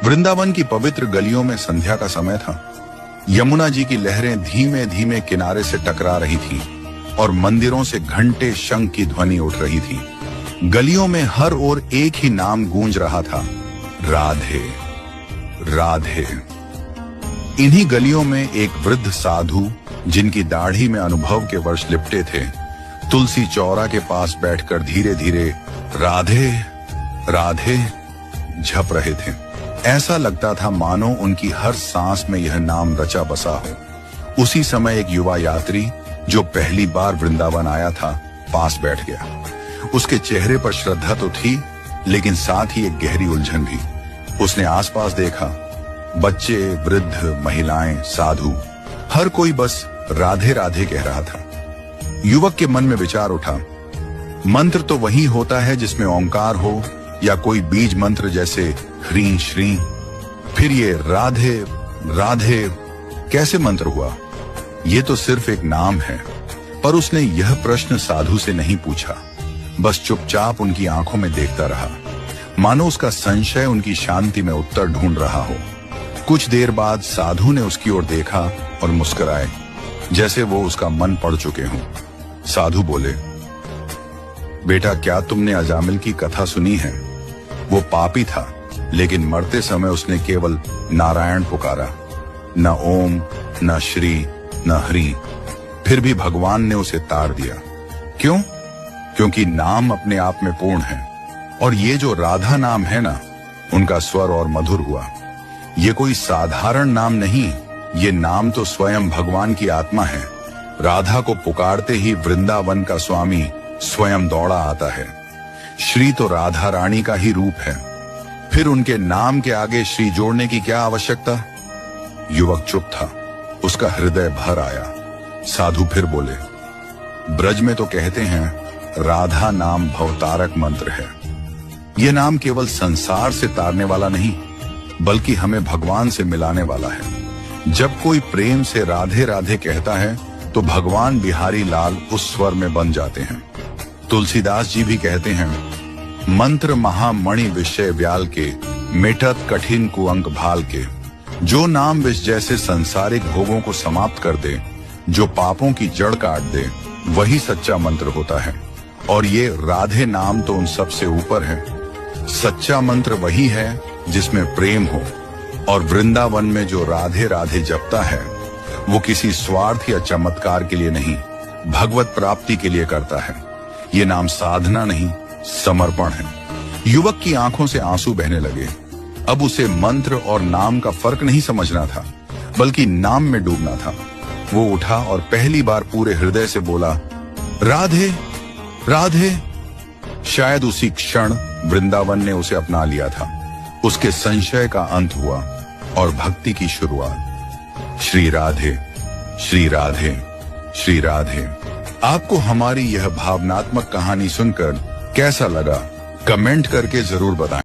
वृंदावन की पवित्र गलियों में संध्या का समय था। यमुना जी की लहरें धीमे धीमे किनारे से टकरा रही थीं और मंदिरों से घंटे शंख की ध्वनि उठ रही थी। गलियों में हर ओर एक ही नाम गूंज रहा था, राधे राधे। इन्हीं गलियों में एक वृद्ध साधु, जिनकी दाढ़ी में अनुभव के वर्ष लिपटे थे, तुलसी चौरा के पास बैठकर धीरे धीरे राधे राधे झप रहे थे। ऐसा लगता था मानो उनकी हर सांस में यह नाम रचा बसा हो। उसी समय एक युवा यात्री, जो पहली बार वृंदावन आया था, पास बैठ गया। उसके चेहरे पर श्रद्धा तो थी, लेकिन साथ ही एक गहरी उलझन भी। उसने आसपास देखा, बच्चे, वृद्ध, महिलाएं, साधु, हर कोई बस राधे राधे कह रहा था। युवक के मन में विचार उठा, मंत्र तो वही होता है जिसमें ओंकार हो या कोई बीज मंत्र जैसे ह्रीं श्रीं। फिर ये राधे राधे कैसे मंत्र हुआ? ये तो सिर्फ एक नाम है। पर उसने यह प्रश्न साधु से नहीं पूछा, बस चुपचाप उनकी आंखों में देखता रहा, मानो उसका संशय उनकी शांति में उत्तर ढूंढ रहा हो। कुछ देर बाद साधु ने उसकी ओर देखा और मुस्कुराए, जैसे वो उसका मन पढ़ चुके हों। साधु बोले, बेटा, क्या तुमने अजामिल की कथा सुनी है? वो पापी था, लेकिन मरते समय उसने केवल नारायण पुकारा, न ओम, न श्री, न हरि। फिर भी भगवान ने उसे तार दिया। क्यों? क्योंकि नाम अपने आप में पूर्ण है। और ये जो राधा नाम है ना, उनका स्वर और मधुर हुआ। ये कोई साधारण नाम नहीं, ये नाम तो स्वयं भगवान की आत्मा है। राधा को पुकारते ही वृंदावन का स्वामी स्वयं दौड़ा आता है। श्री तो राधा रानी का ही रूप है, फिर उनके नाम के आगे श्री जोड़ने की क्या आवश्यकता? युवक चुप था, उसका हृदय भर आया। साधु फिर बोले, ब्रज में तो कहते हैं राधा नाम भवतारक मंत्र है। यह नाम केवल संसार से तारने वाला नहीं, बल्कि हमें भगवान से मिलाने वाला है। जब कोई प्रेम से राधे राधे कहता है, तो भगवान बिहारी लाल उस स्वर में बन जाते हैं। तुलसीदास जी भी कहते हैं, मंत्र महामणि विषय व्याल के, मेटत कठिन कुअंक भाल के। जो नाम विष जैसे सांसारिक भोगों को समाप्त कर दे, जो पापों की जड़ काट दे, वही सच्चा मंत्र होता है। और ये राधे नाम तो उन सब से ऊपर है। सच्चा मंत्र वही है जिसमें प्रेम हो। और वृंदावन में जो राधे राधे जपता है, वो किसी स्वार्थ या चमत्कार के लिए नहीं, भगवत प्राप्ति के लिए करता है। ये नाम साधना नहीं, समर्पण है। युवक की आंखों से आंसू बहने लगे। अब उसे मंत्र और नाम का फर्क नहीं समझना था, बल्कि नाम में डूबना था। वो उठा और पहली बार पूरे हृदय से बोला, राधे राधे। शायद उसी क्षण वृंदावन ने उसे अपना लिया था। उसके संशय का अंत हुआ और भक्ति की शुरुआत। श्री राधे श्री राधे श्री राधे। आपको हमारी यह भावनात्मक कहानी सुनकर कैसा लगा? कमेंट करके जरूर बताएं।